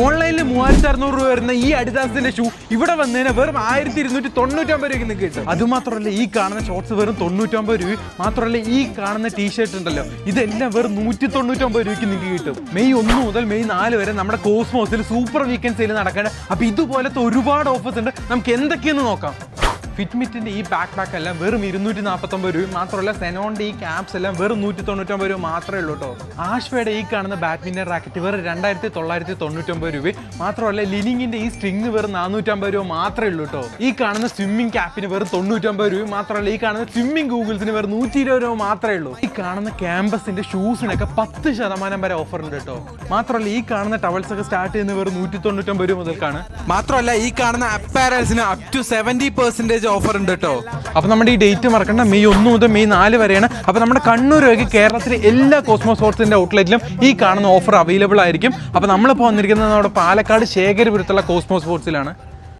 ഓൺലൈനിൽ 3600 രൂപ വരുന്ന ഈ അഡിദാസിന്റെ ഷൂ ഇവിടെ വന്നതിന് വെറും 1299 രൂപയ്ക്ക് നിങ്ങൾക്ക് കിട്ടും. അതുമാത്രമല്ല ഈ കാണുന്ന ഷോർട്സ് വെറും 99 രൂപ മാത്രമല്ല ഈ കാണുന്ന ടീഷർട്ട് ഉണ്ടല്ലോ ഇതെല്ലാം വെറും 199 രൂപയ്ക്ക് നിങ്ങൾക്ക് കിട്ടും. മെയ് 1 മുതൽ മെയ് 4 വരെ നമ്മുടെ കോസ്മോസിൽ സൂപ്പർ വീക്കെൻഡ് സെയിൽ നടക്കേണ്ട. അപ്പൊ ഇതുപോലത്തെ ഒരുപാട് ഓഫേഴ്സ് ഉണ്ട്. നമുക്ക് എന്തൊക്കെയെന്ന് നോക്കാം. ഫിറ്റ്മിറ്റിന്റെ ഈ ബാക്ക് എല്ലാം വെറും 249 രൂപ മാത്രമല്ല സെനോന്റെ ഈ ക്യാപ്സ് എല്ലാം വെറും 199 രൂപ മാത്രമേ ഉള്ളൂ കേട്ടോ. ആഷ്വയുടെ ഈ കാണുന്ന ബാഡ്മിന്റൺ റാക്കറ്റ് വെറും 2999 രൂപ മാത്രമല്ല ലിനിങ്ങിന്റെ ഈ സ്ട്രിങ് വെറും 450 രൂപ മാത്രമേ ഉള്ളൂ കേട്ടോ. ഈ കാണുന്ന സ്വിമ്മിംഗ് ക്യാപ്പിന് വെറും 99 രൂപ മാത്രമല്ല ഈ കാണുന്ന സ്വിമ്മിംഗ് ഗൂഗിൾസിന് വെറും 120 രൂപ മാത്രമേ ഉള്ളൂ. ഈ കാണുന്ന ക്യാമ്പസിന്റെ ഷൂസിനൊക്കെ 10% വരെ ഓഫർ ഉണ്ട് കേട്ടോ. മാത്രമല്ല ഈ കാണുന്ന ടവൽസ് ഒക്കെ സ്റ്റാർട്ട് ചെയ്യുന്നത് വെറും 199 രൂപ മുതൽക്കാണ്. മാത്രമല്ല ഈ കാണുന്ന അപ്പാരൽസിന് അപ് ടു 70% ഓഫർ ഉണ്ട് കേട്ടോ. അപ്പൊ നമ്മുടെ ഈ ഡേറ്റ് മറക്കണ്ട, മെയ് 1 മുതൽ മെയ് 4 വരെയാണ്. അപ്പൊ നമ്മുടെ കണ്ണൂർ വഴി കേരളത്തിലെ എല്ലാ കോസ്മോ സ്പോർട്സിന്റെ ഔട്ട്ലെറ്റിലും ഈ കാണുന്ന ഓഫർ അവൈലബിൾ ആയിരിക്കും. അപ്പൊ നമ്മളിപ്പോൾ വന്നിരിക്കുന്നത് നമ്മുടെ പാലക്കാട് ശേഖരപുരത്തുള്ള കോസ്മോ സ്പോർട്സിലാണ്.